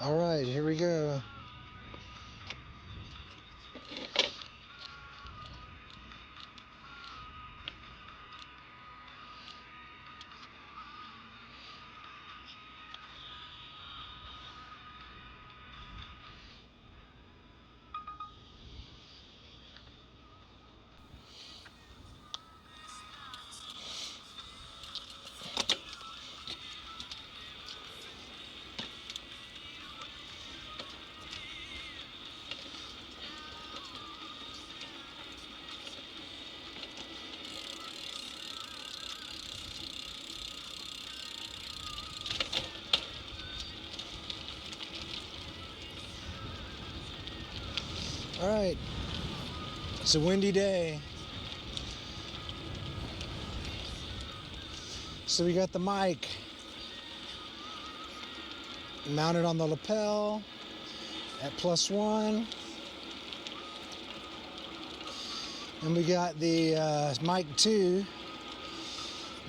All right, here we go. All right, it's a windy day. So we got the mic mounted on the lapel at +1. And we got the mic 2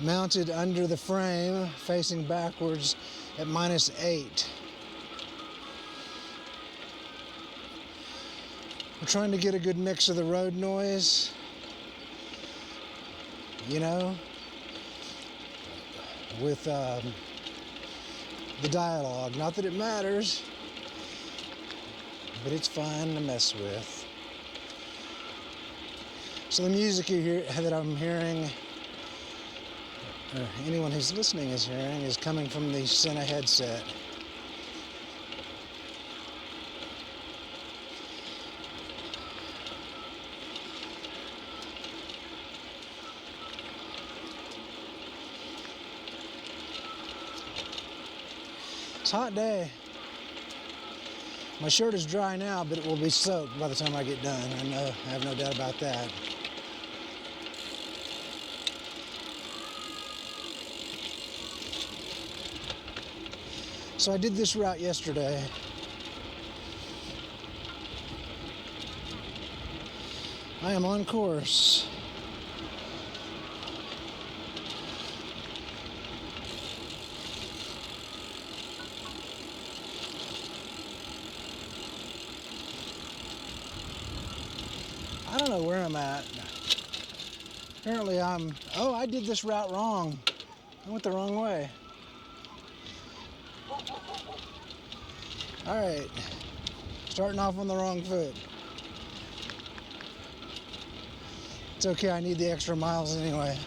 mounted under the frame facing backwards at -8. I'm trying to get a good mix of the road noise, you know, with the dialogue. Not that it matters, but it's fun to mess with. So the music that I'm hearing, or anyone who's listening is hearing, is coming from the Sena headset. It's a hot day. My shirt is dry now, but it will be soaked by the time I get done. I have no doubt about that. So I did this route yesterday. I am on course. I don't know where I'm at. Apparently I did this route wrong. I went the wrong way. All right, starting off on the wrong foot. It's okay, I need the extra miles anyway.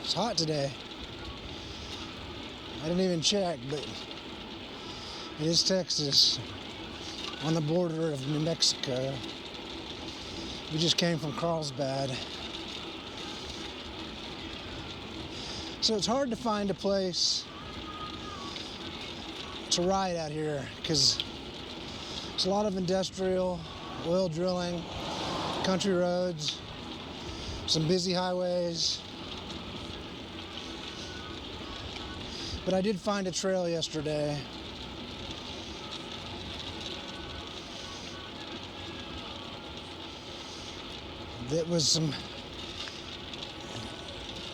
It's hot today. I didn't even check, but it is Texas, on the border of New Mexico. We just came from Carlsbad. So it's hard to find a place to ride out here because it's a lot of industrial, oil drilling, country roads, some busy highways. But I did find a trail yesterday. That was some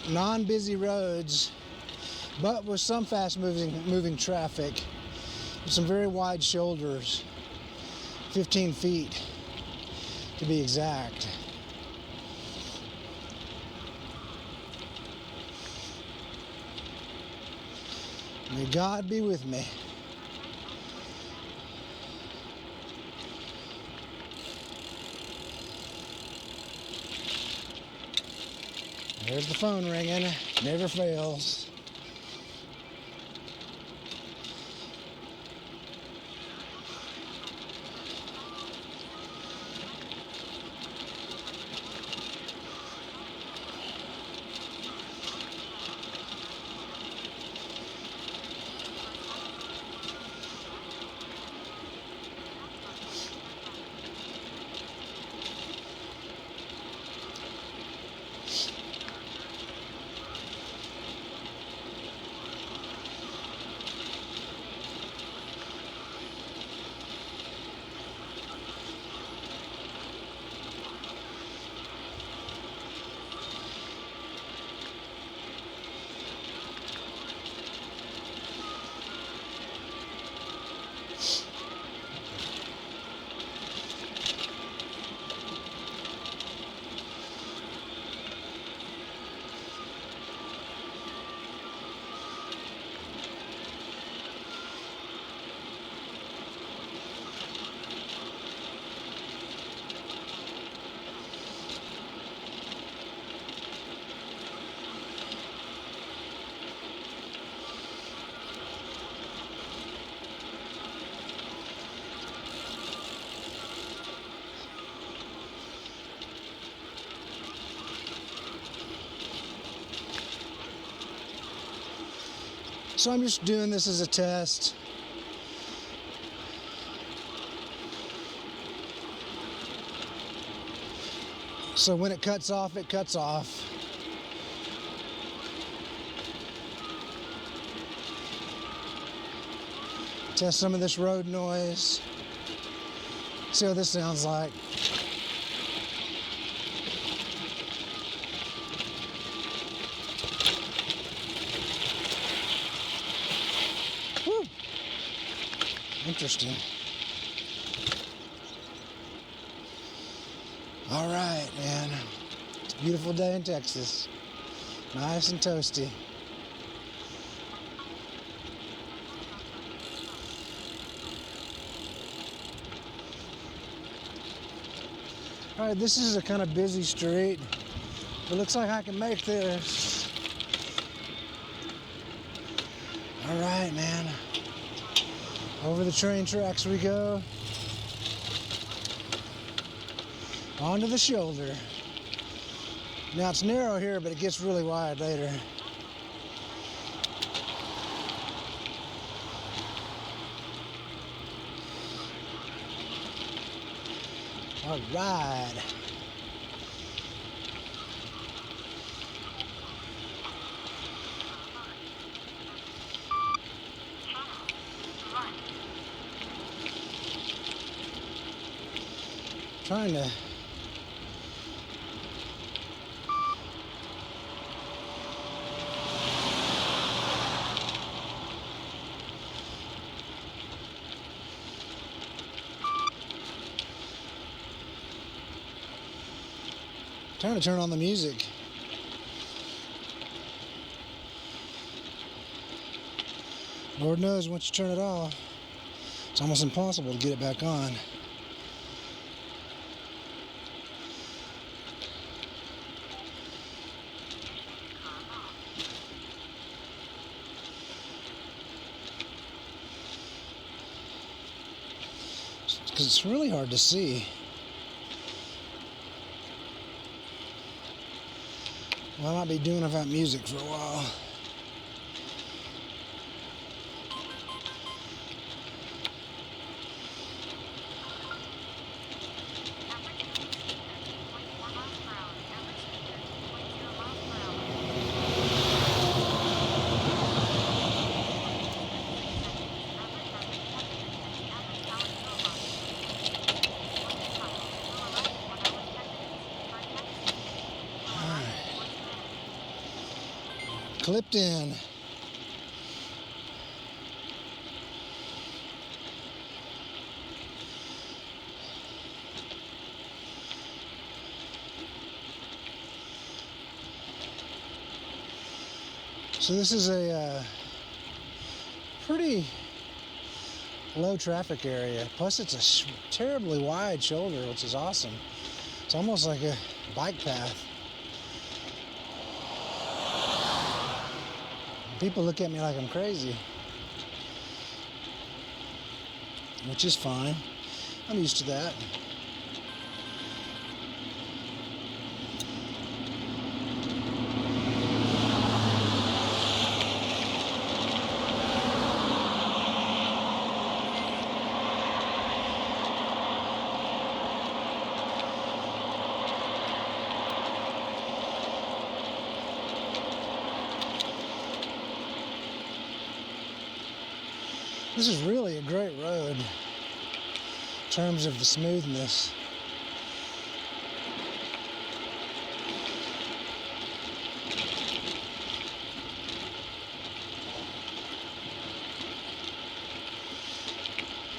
non-busy roads, but with some fast-moving traffic. With some very wide shoulders, 15 feet to be exact. May God be with me. There's the phone ringing. Never fails. So I'm just doing this as a test. So when it cuts off, it cuts off. Test some of this road noise. See what this sounds like. Whew. Interesting. All right, man. It's a beautiful day in Texas. Nice and toasty. All right, this is a kind of busy street. It looks like I can make this. All right, man. Over the train tracks we go. Onto the shoulder. Now it's narrow here, but it gets really wide later. All right. Trying to turn on the music. Lord knows once you turn it off, it's almost impossible to get it back on. Because it's really hard to see. Well, I might be doing without music for a while. Clipped in. So this is a pretty low traffic area. Plus it's a terribly wide shoulder, which is awesome. It's almost like a bike path. People look at me like I'm crazy, which is fine. I'm used to that. This is really a great road in terms of the smoothness.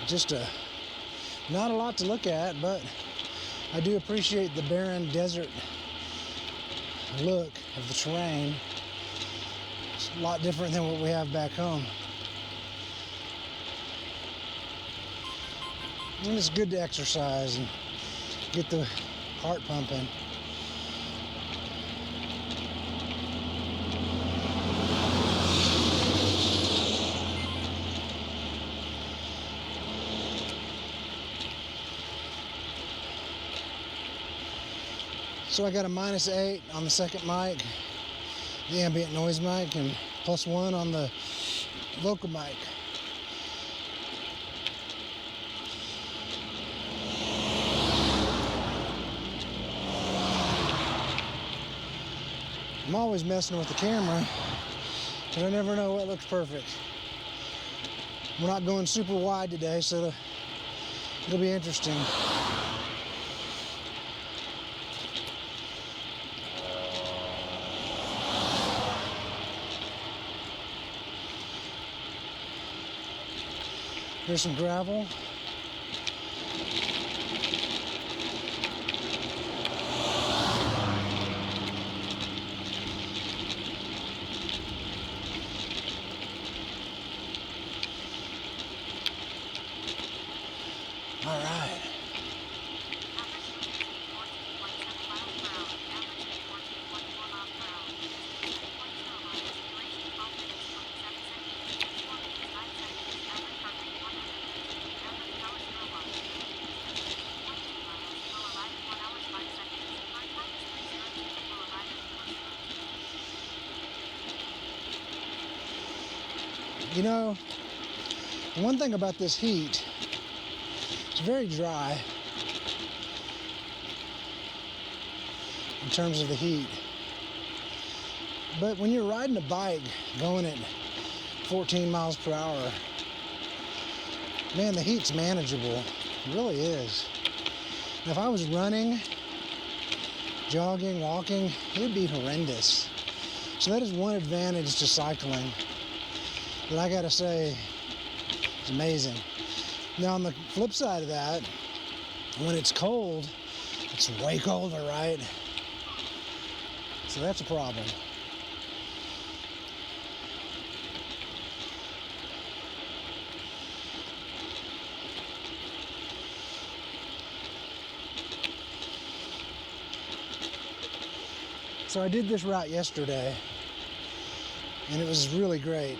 Just not a lot to look at, but I do appreciate the barren desert look of the terrain. It's a lot different than what we have back home. And it's good to exercise and get the heart pumping. So I got a -8 on the second mic, the ambient noise mic, and +1 on the vocal mic. I'm always messing with the camera because I never know what looks perfect. We're not going super wide today, so it'll be interesting. Here's some gravel. All right. You know, one thing about this heat, it's very dry in terms of the heat. But when you're riding a bike going at 14 miles per hour, man, the heat's manageable. It really is. Now, if I was running, jogging, walking, it would be horrendous. So that is one advantage to cycling that I gotta say is amazing. Now on the flip side of that, when it's cold, it's way colder, right? So that's a problem. So I did this route yesterday, and it was really great.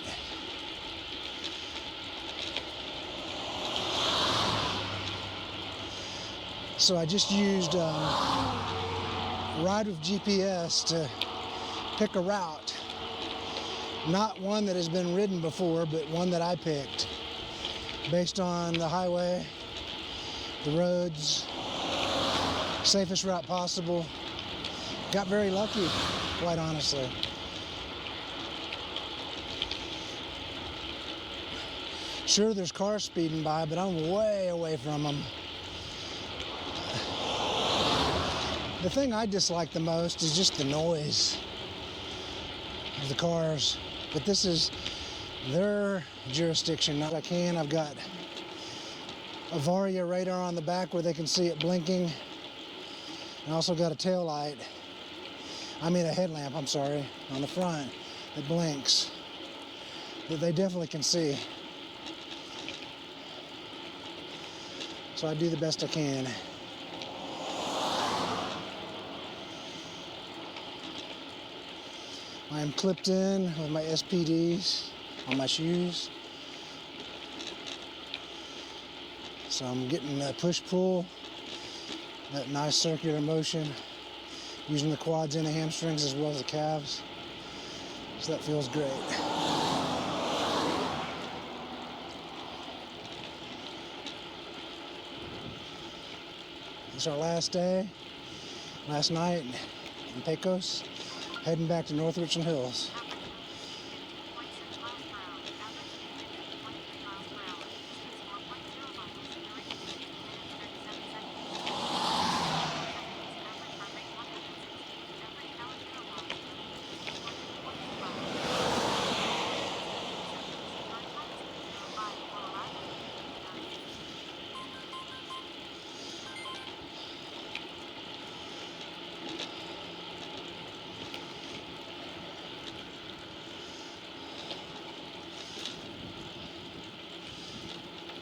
So I just used Ride with GPS to pick a route. Not one that has been ridden before, but one that I picked based on the highway, the roads, safest route possible. Got very lucky, quite honestly. Sure, there's cars speeding by, but I'm way away from them. The thing I dislike the most is just the noise of the cars. But this is their jurisdiction, not I can. I've got a Varia radar on the back where they can see it blinking. I also got a tail light. I mean a headlamp, I'm sorry, on the front that blinks. That they definitely can see. So I do the best I can. I am clipped in with my SPDs on my shoes. So I'm getting that push-pull, that nice circular motion, using the quads and the hamstrings as well as the calves. So that feels great. It's our last day, last night in Pecos, heading back to North Richland Hills.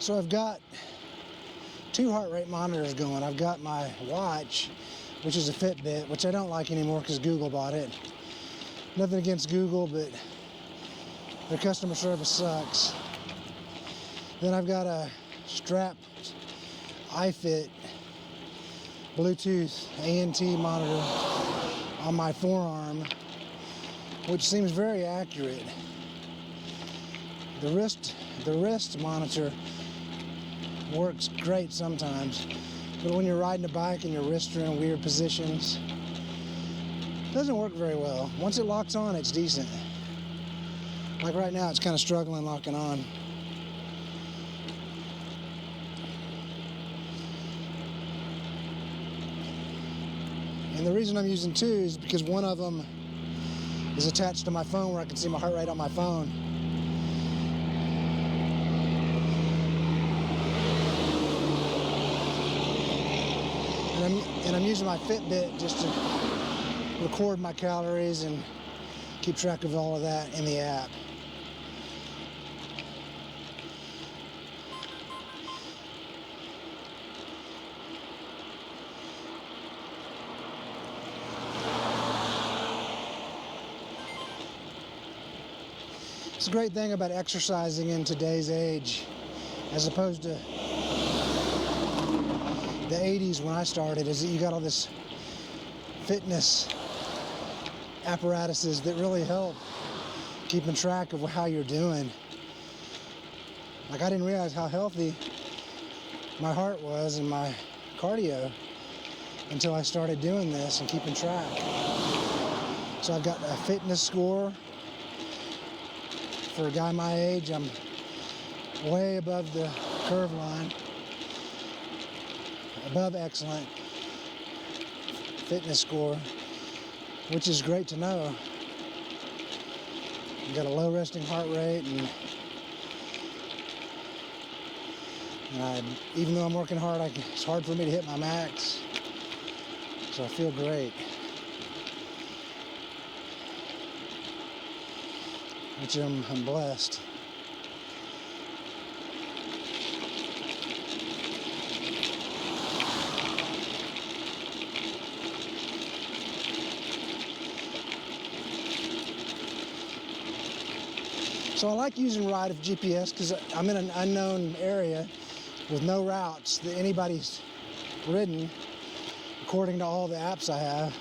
So I've got 2 heart rate monitors going. I've got my watch, which is a Fitbit, which I don't like anymore because Google bought it. Nothing against Google, but their customer service sucks. Then I've got a Strap iFit Bluetooth ANT monitor on my forearm, which seems very accurate. The wrist monitor works great sometimes, but when you're riding a bike and your wrists are in weird positions, it doesn't work very well. Once it locks on, it's decent. Like right now, it's kind of struggling locking on. And the reason I'm using 2 is because one of them is attached to my phone where I can see my heart rate on my phone. And I'm using my Fitbit just to record my calories and keep track of all of that in the app. It's a great thing about exercising in today's age, as opposed to the 80s when I started, is that you got all this fitness apparatuses that really help keeping track of how you're doing. Like, I didn't realize how healthy my heart was and my cardio until I started doing this and keeping track. So I've got a fitness score. For a guy my age, I'm way above the curve line. Above excellent fitness score, which is great to know. I've got a low resting heart rate, and even though I'm working hard, it's hard for me to hit my max, so I feel great. Which I'm blessed. So I like using Ride with GPS because I'm in an unknown area with no routes that anybody's ridden, according to all the apps I have.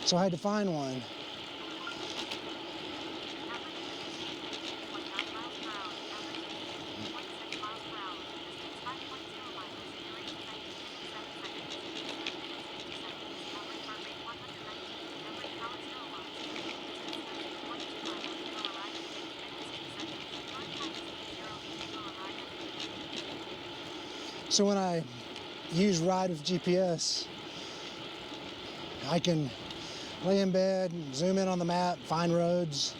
So I had to find one. So when I use Ride with GPS, I can lay in bed, zoom in on the map, find roads,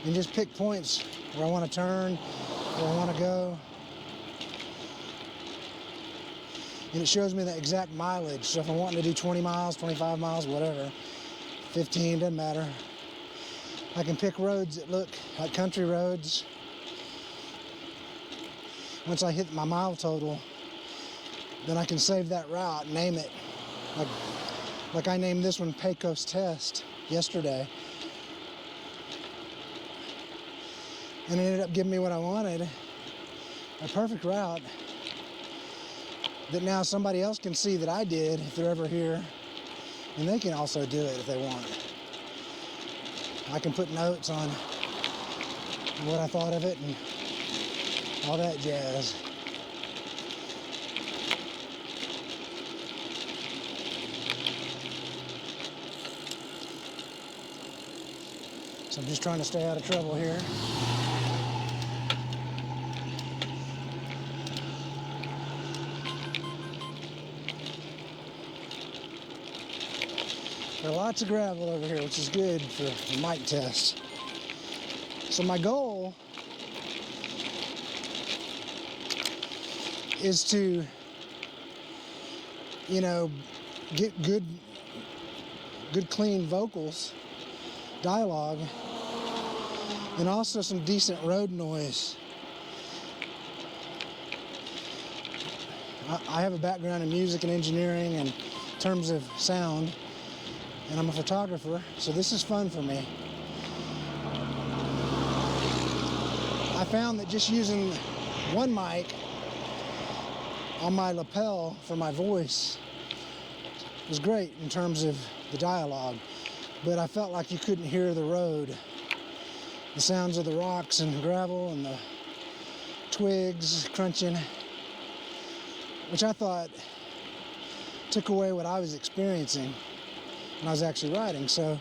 and just pick points where I want to turn, where I want to go. And it shows me the exact mileage. So if I'm wanting to do 20 miles, 25 miles, whatever, 15, doesn't matter. I can pick roads that look like country roads. Once I hit my mile total, then I can save that route, name it. Like I named this one Pecos Test yesterday. And it ended up giving me what I wanted, a perfect route that now somebody else can see that I did if they're ever here, and they can also do it if they want. I can put notes on what I thought of it and all that jazz. So I'm just trying to stay out of trouble here. There's lots of gravel over here, which is good for the mic test. So my goal is to, you know, get good clean vocals, dialogue, and also some decent road noise. I have a background in music and engineering in terms of sound, and I'm a photographer, so this is fun for me. I found that just using one mic on my lapel for my voice was great in terms of the dialogue, but I felt like you couldn't hear the road, the sounds of the rocks and gravel and the twigs crunching, which I thought took away what I was experiencing when I was actually riding. So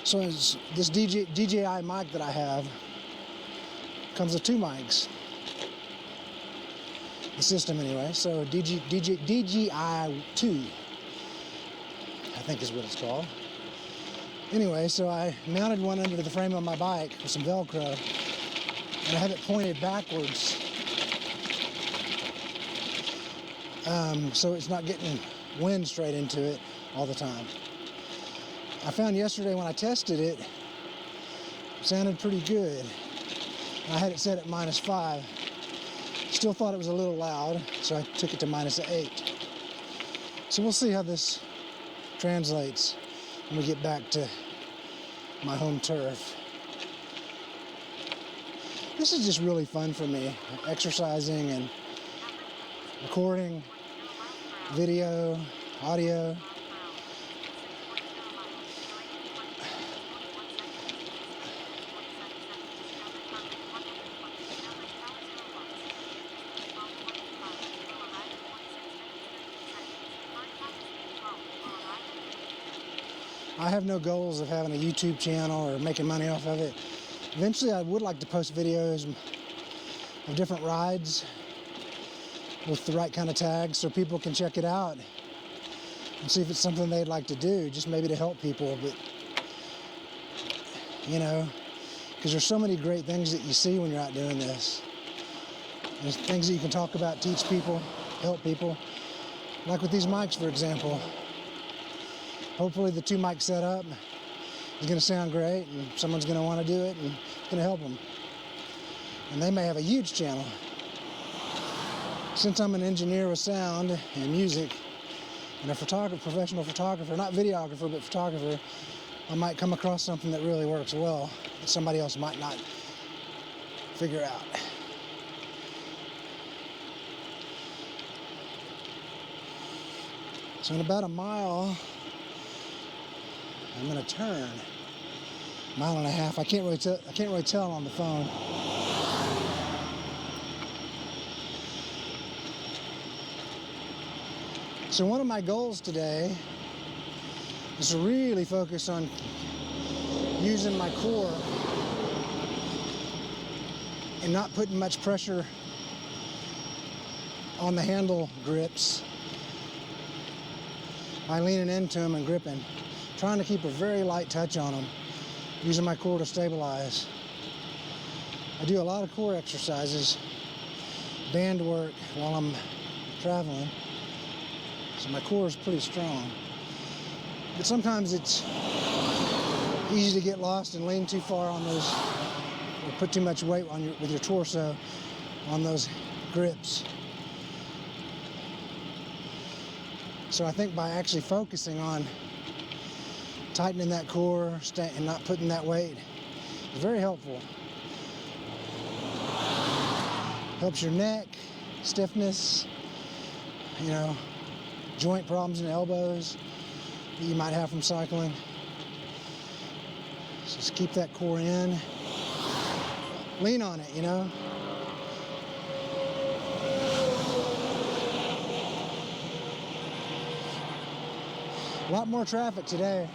this DJI mic that I have comes with two mics, the system anyway. So DJI 2, I think is what it's called. Anyway, so I mounted one under the frame of my bike with some Velcro, and I have it pointed backwards, so it's not getting wind straight into it all the time. I found yesterday when I tested it, it sounded pretty good. I had it set at -5. Still thought it was a little loud, so I took it to -8. So we'll see how this translates when we get back to my home turf. This is just really fun for me, exercising and recording video, audio. I have no goals of having a YouTube channel or making money off of it. Eventually I would like to post videos of different rides with the right kind of tags so people can check it out and see if it's something they'd like to do, just maybe to help people. But, you know, because there's so many great things that you see when you're out doing this. There's things that you can talk about, teach people, help people. Like with these mics, for example. Hopefully the two mic setup is going to sound great, and someone's going to want to do it, and it's going to help them. And they may have a huge channel. Since I'm an engineer with sound and music and a photographer, professional photographer, not videographer, but photographer, I might come across something that really works well that somebody else might not figure out. So in about a mile, I'm going to turn. 1.5 miles. I can't really tell on the phone. So one of my goals today is to really focus on using my core and not putting much pressure on the handle grips by leaning into them and gripping. Trying to keep a very light touch on them, using my core to stabilize. I do a lot of core exercises, band work while I'm traveling, so my core is pretty strong. But sometimes it's easy to get lost and lean too far on those, or put too much weight on with your torso on those grips. So I think by actually focusing on tightening that core and not putting that weight is very helpful. Helps your neck, stiffness, you know, joint problems in the elbows that you might have from cycling. Just keep that core in. Lean on it, you know. A lot more traffic today.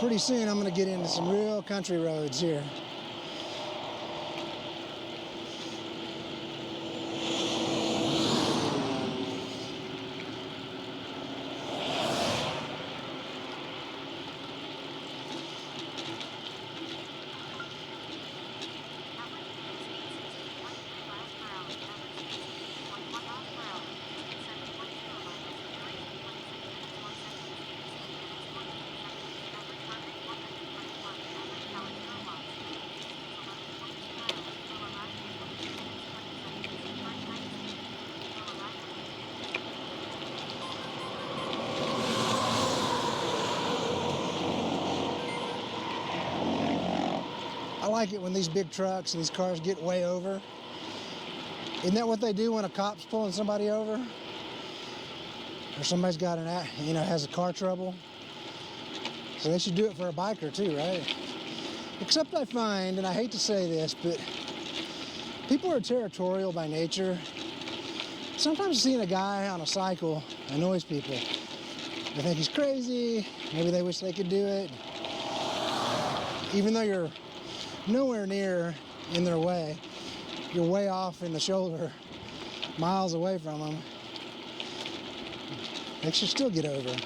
Pretty soon I'm going to get into some real country roads here. I like it when these big trucks and these cars get way over. Isn't that what they do when a cop's pulling somebody over? Or somebody's got has a car trouble? So they should do it for a biker too, right? Except I find, and I hate to say this, but people are territorial by nature. Sometimes seeing a guy on a cycle annoys people. They think he's crazy, maybe they wish they could do it. Even though you're nowhere near in their way, you're way off in the shoulder, miles away from them, they should still get over.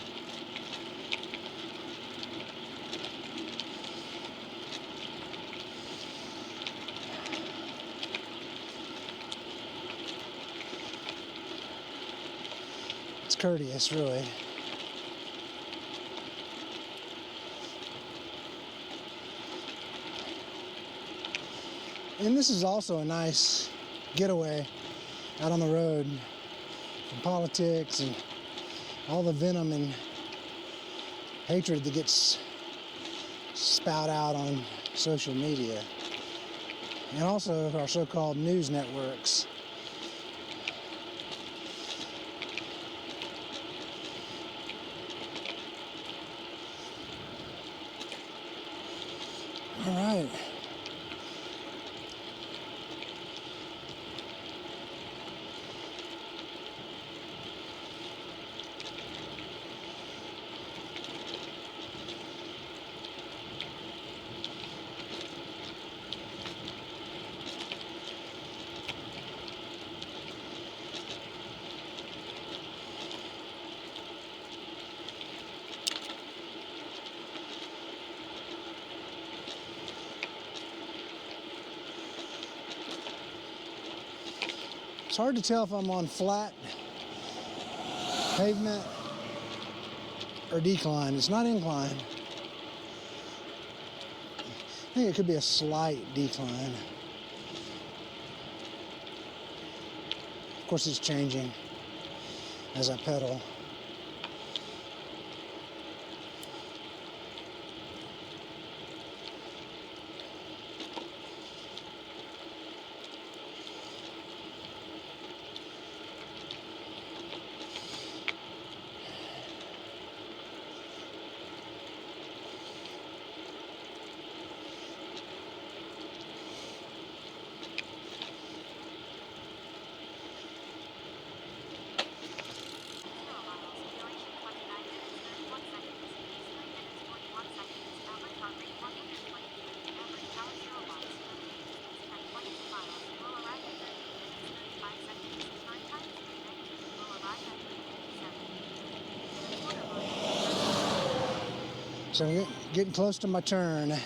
It's courteous, really. And this is also a nice getaway out on the road from politics and all the venom and hatred that gets spout out on social media. And also our so-called news networks. All right. It's hard to tell if I'm on flat pavement or decline. It's not incline. I think it could be a slight decline. Of course, it's changing as I pedal. So I'm getting close to my turn.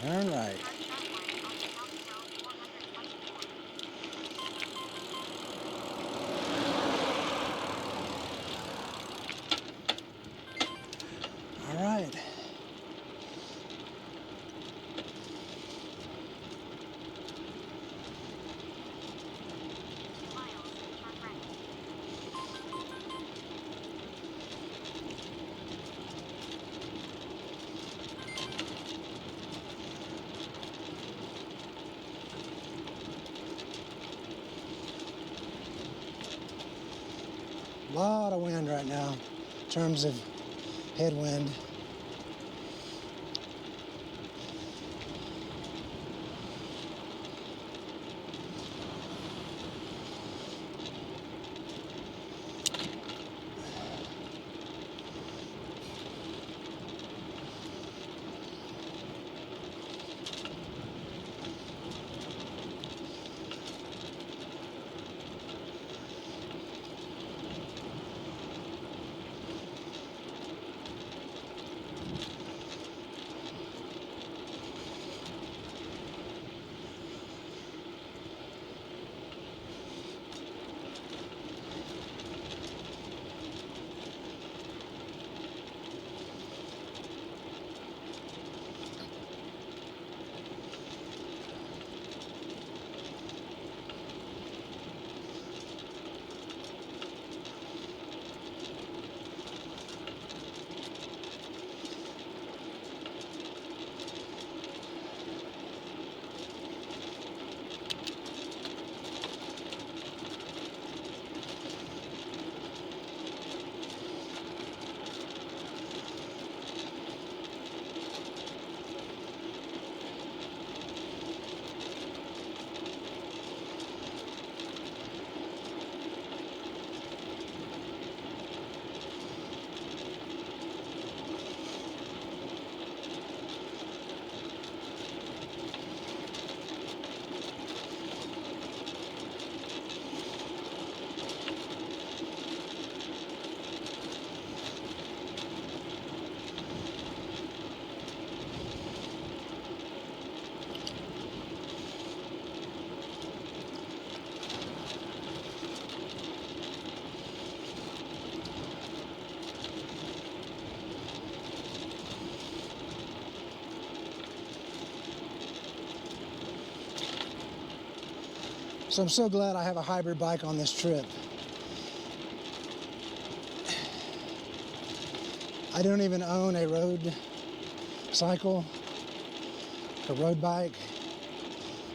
Turn right. All right. A lot of wind right now in terms of headwind. So I'm so glad I have a hybrid bike on this trip. I don't even own a road cycle, a road bike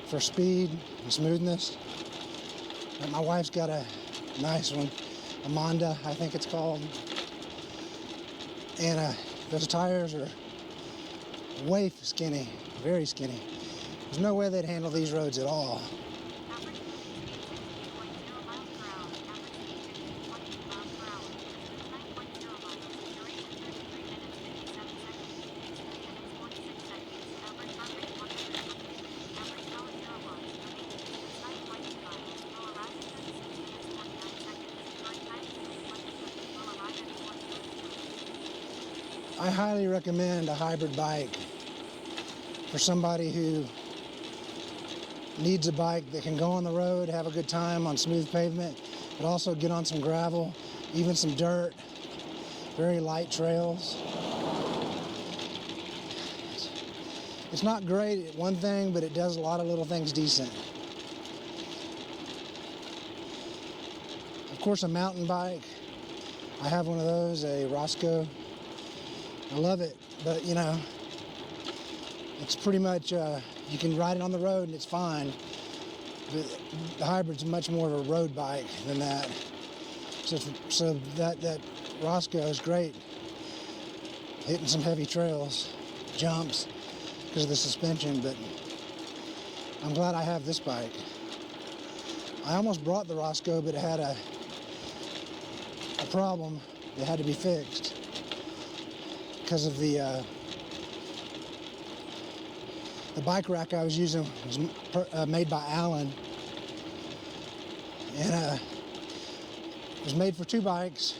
for speed and smoothness. But my wife's got a nice one, a Monda, I think it's called. And those tires are way skinny, very skinny. There's no way they'd handle these roads at all. I highly recommend a hybrid bike for somebody who needs a bike that can go on the road, have a good time on smooth pavement, but also get on some gravel, even some dirt, very light trails. It's not great at one thing, but it does a lot of little things decent. Of course, a mountain bike. I have one of those, a Roscoe. I love it, but you know, it's pretty much, you can ride it on the road and it's fine, but the hybrid's much more of a road bike than that. So that Roscoe is great, hitting some heavy trails, jumps, because of the suspension, but I'm glad I have this bike. I almost brought the Roscoe, but it had a problem that had to be fixed because of the bike rack I was using was made by Allen, and it was made for two bikes,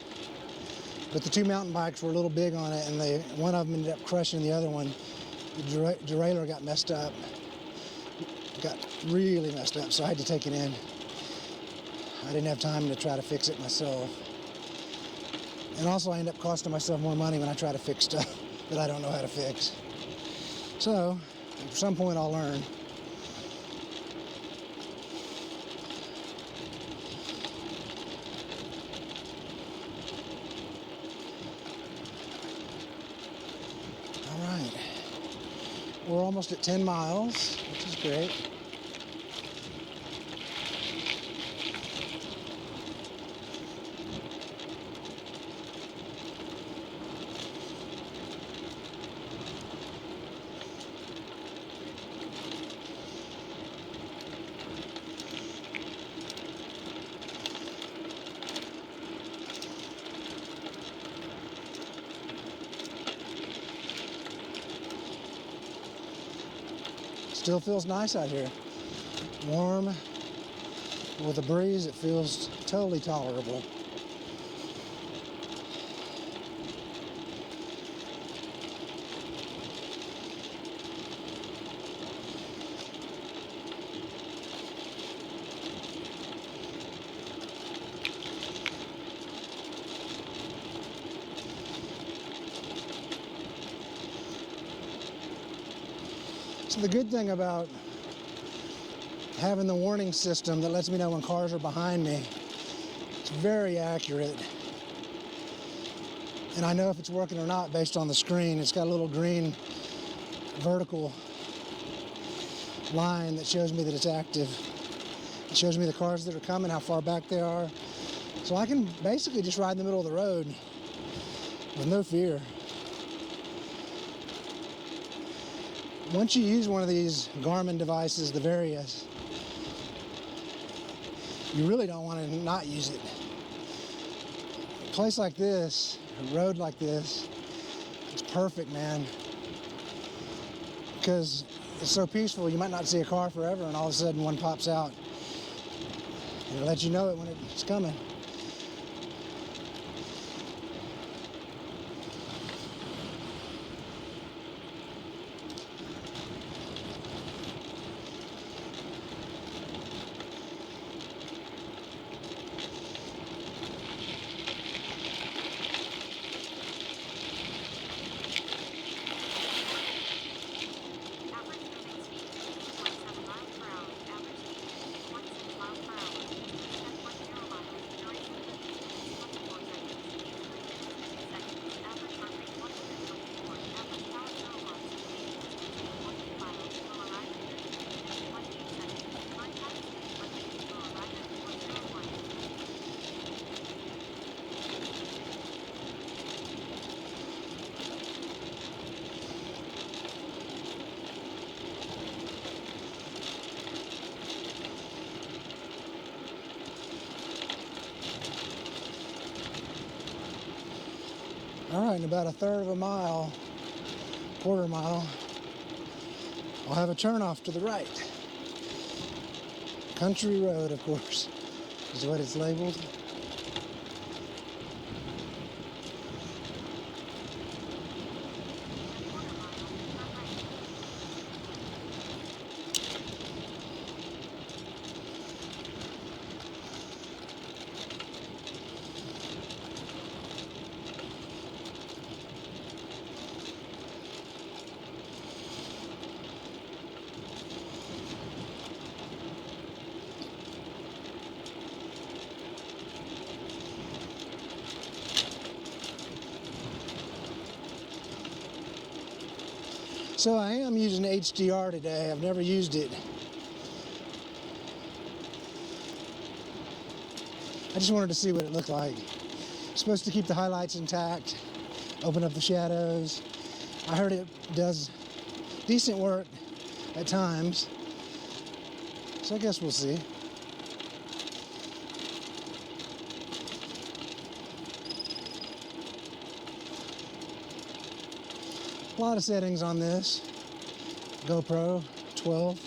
but the two mountain bikes were a little big on it, and one of them ended up crushing the other one. The derailleur got messed up. Got really messed up, so I had to take it in. I didn't have time to try to fix it myself. And also I end up costing myself more money when I try to fix stuff that I don't know how to fix. So, at some point I'll learn. All right. We're almost at 10 miles, which is great. Still feels nice out here. Warm. With a breeze, it feels totally tolerable. So the good thing about having the warning system that lets me know when cars are behind me, it's very accurate. And I know if it's working or not based on the screen. It's got a little green vertical line that shows me that it's active. It shows me the cars that are coming, how far back they are. So I can basically just ride in the middle of the road with no fear. Once you use one of these Garmin devices, the various, you really don't want to not use it. A place like this, a road like this, it's perfect, man. Because it's so peaceful, you might not see a car forever, and all of a sudden one pops out. It'll let you know it when it's coming. All right, in about a third of a mile, quarter mile, I'll have a turnoff to the right. Country road, of course, is what it's labeled. So I am using HDR today. I've never used it. I just wanted to see what it looked like. It's supposed to keep the highlights intact, open up the shadows. I heard it does decent work at times. So I guess we'll see. A lot of settings on this GoPro 12.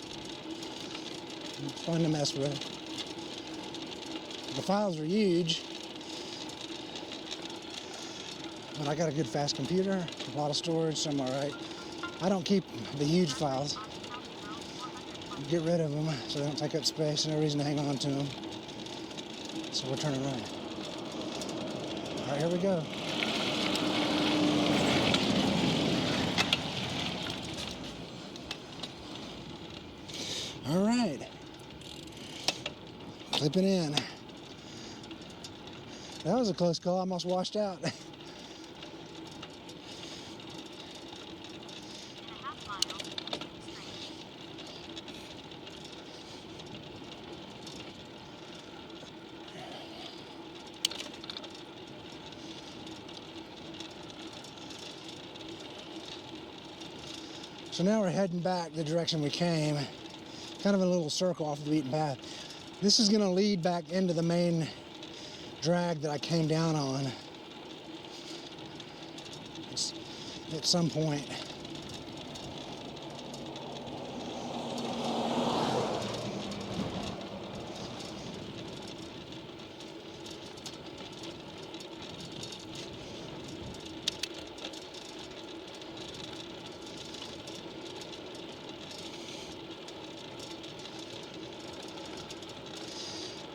It's fun to mess with. The files are huge, but I got a good fast computer, a lot of storage, so I'm all right. I don't keep the huge files. Get rid of them so they don't take up space. No reason to hang on to them. So we're turning right. All right, here we go. All right. Clipping in. That was a close call. I almost washed out. So now we're heading back the direction we came, kind of in a little circle off the beaten path. This is going to lead back into the main drag that I came down on at some point.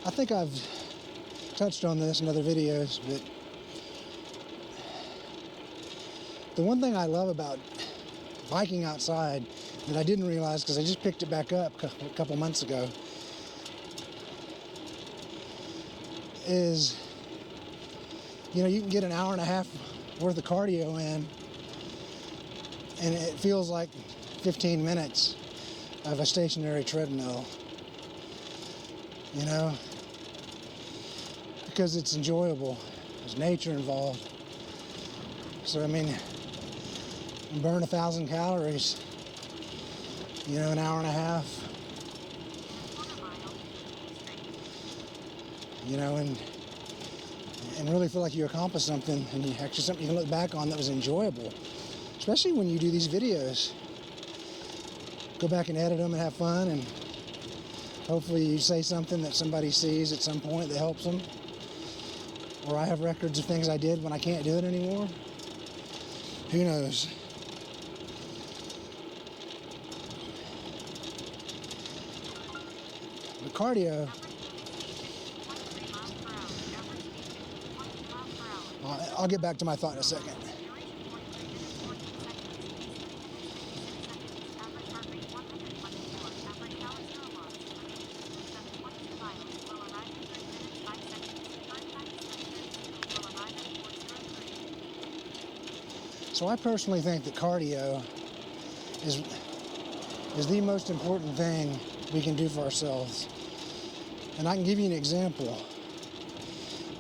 I think I've touched on this in other videos, but the one thing I love about biking outside that I didn't realize because I just picked it back up a couple months ago is, you know, you can get an hour and a half worth of cardio in and it feels like 15 minutes of a stationary treadmill, you know, because it's enjoyable. There's nature involved. So, I mean, you burn 1,000 calories, you know, an hour and a half, you know, and really feel like you accomplished something and you actually something you can look back on that was enjoyable, especially when you do these videos. Go back and edit them and have fun, and hopefully you say something that somebody sees at some point that helps them. Or I have records of things I did when I can't do it anymore. Who knows? The cardio, I'll get back to my thought in a second. So I personally think that cardio is the most important thing we can do for ourselves. And I can give you an example.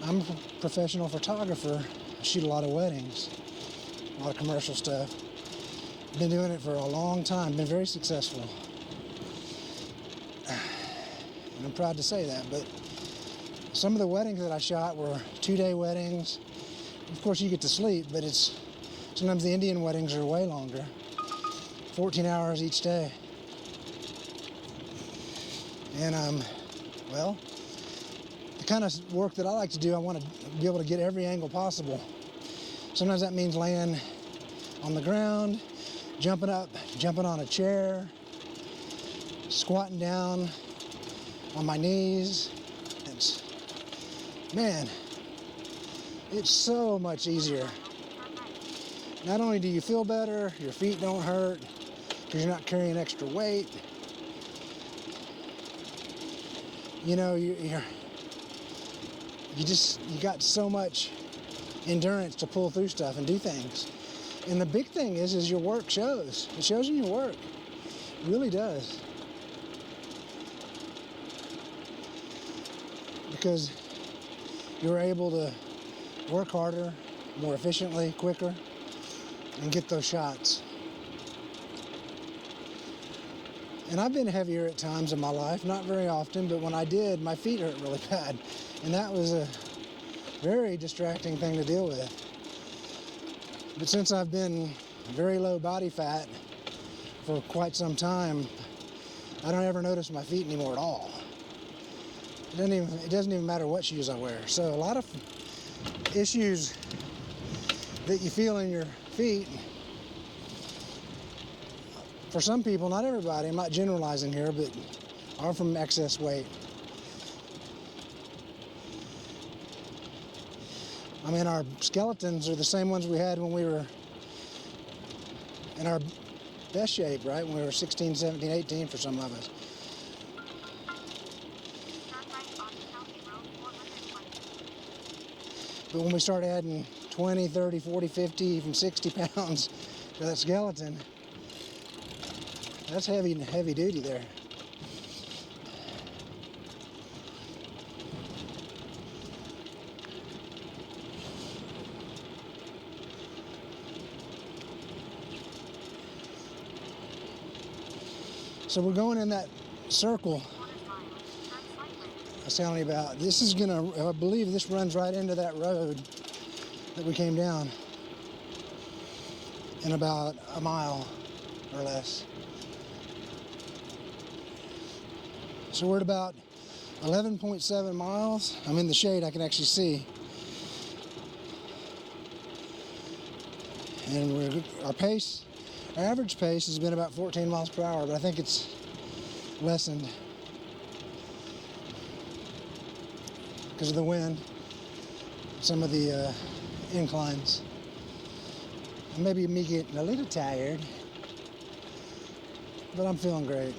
I'm a professional photographer. I shoot a lot of weddings, a lot of commercial stuff. Been doing it for a long time, been very successful. And I'm proud to say that, but some of the weddings that I shot were 2-day weddings. Of course you get to sleep, but sometimes the Indian weddings are way longer, 14 hours each day. And well, the kind of work that I like to do, I want to be able to get every angle possible. Sometimes that means laying on the ground, jumping up, jumping on a chair, squatting down on my knees. Man, it's so much easier. Not only do you feel better, your feet don't hurt because you're not carrying extra weight. You know, you got so much endurance to pull through stuff and do things. And the big thing is your work shows. It shows in your work. It really does. Because you're able to work harder, more efficiently, quicker, and get those shots. And I've been heavier at times in my life, not very often, but when I did, my feet hurt really bad. And that was a very distracting thing to deal with. But since I've been very low body fat for quite some time, I don't ever notice my feet anymore at all. It doesn't even matter what shoes I wear. So a lot of issues that you feel in your feet for some people, not everybody, I'm not generalizing here, but are from excess weight. I mean, our skeletons are the same ones we had when we were in our best shape, right? When we were 16, 17, 18 for some of us. But when we start adding 20, 30, 40, 50, even 60 pounds to that skeleton, that's heavy duty there. So we're going in that circle I was telling you about. This is I believe this runs right into that road that we came down in about a mile or less. So we're at about 11.7 miles. I'm in the shade, I can actually see. And our average pace has been about 14 miles per hour, but I think it's lessened because of the wind, some of the inclines. And maybe me getting a little tired, but I'm feeling great.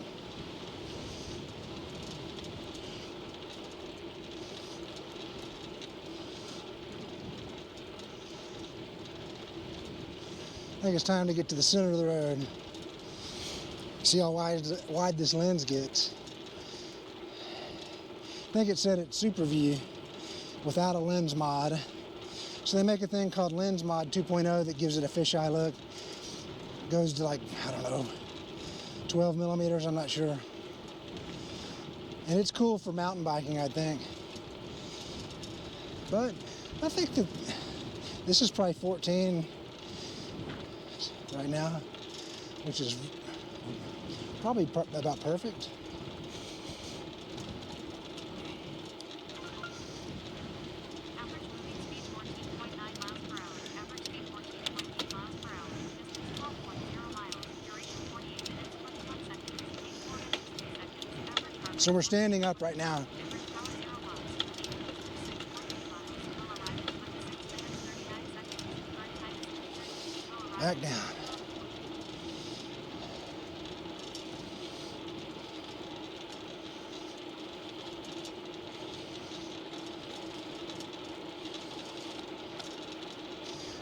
I think it's time to get to the center of the road. See how wide this lens gets. I think it said it's Super View without a lens mod. So they make a thing called Lens Mod 2.0 that gives it a fisheye look. Goes to like, I don't know, 12 millimeters, I'm not sure. And it's cool for mountain biking, I think. But I think that this is probably 14 right now, which is probably about perfect. Average moving speed 14.9 miles per hour. Average speed 14.8 miles per hour. Distance 12.0 miles. Duration 28 minutes 21 seconds. Pace 4 minutes 2 seconds. Average heart rate. So we're standing up right now. Average power 0 watts. Speed 6.8 miles. Will arrive in 26 minutes 39 seconds. Current time is 3:32. Will arrive. Back down.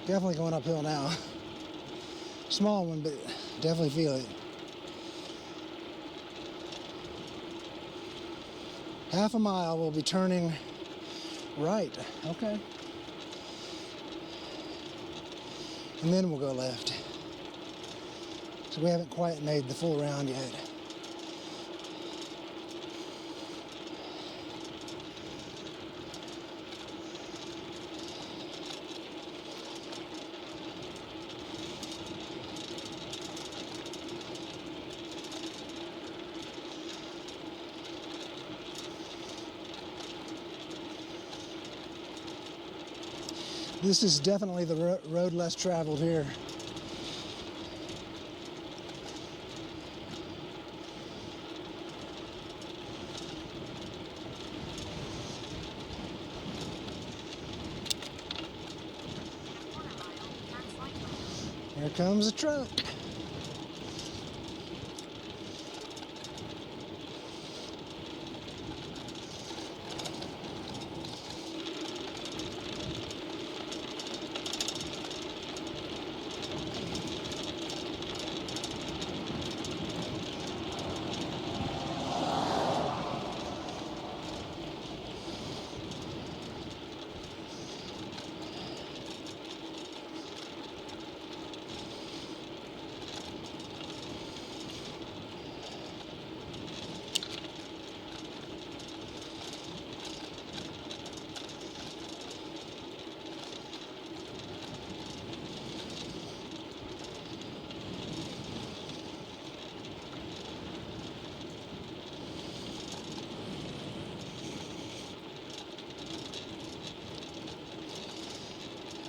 Definitely going uphill now. Small one, but definitely feel it. Half a mile, we'll be turning right. Okay. And then we'll go left. So we haven't quite made the full round yet. This is definitely the road less traveled here. Here comes a truck.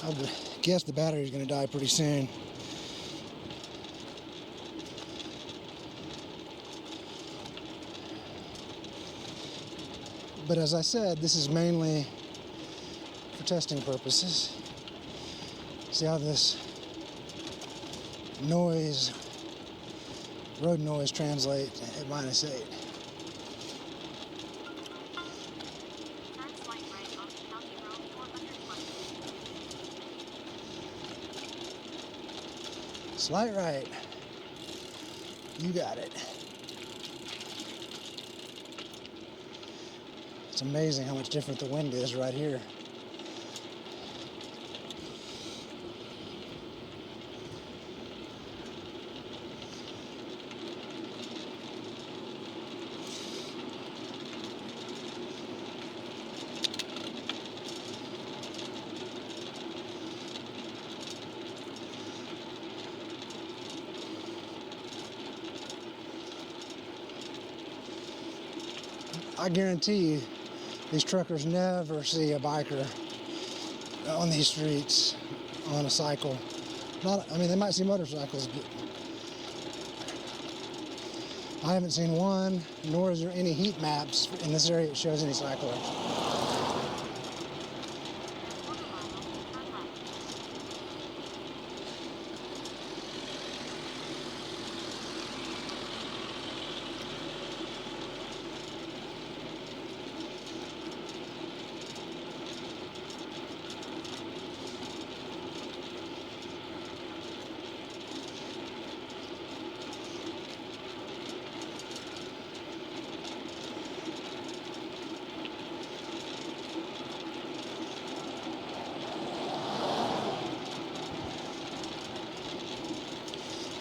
I guess the battery's going to die pretty soon. But as I said, this is mainly for testing purposes. See how this noise, road noise, translates at -8. Turn slight right onto County Road 420. Slight right. You got it. It's amazing how much different the wind is right here. I guarantee you, these truckers never see a biker on these streets on a cycle. I mean, they might see motorcycles, but I haven't seen one, nor is there any heat maps in this area that shows any cyclers. Quarter mile, turn left.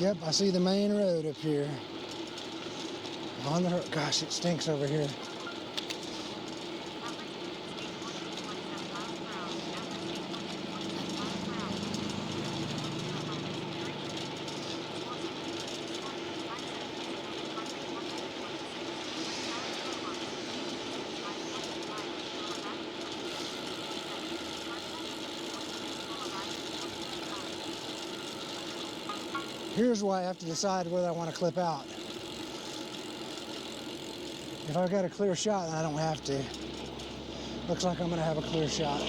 Yep, I see the main road up here. On the gosh, it stinks over here. Average speed 14.7 miles per hour. Average speed 14.7 miles per hour. 0 miles. Duration 4 seconds. 5 seconds. Heart rate 126. Power kilowatt. 5.2 miles. Kilowatt. 26 seconds. Heart voltage 46 kilowatt. 46 hours. Here's why I have to decide whether I want to clip out. If I've got a clear shot, then I don't have to. Looks like I'm going to have a clear shot.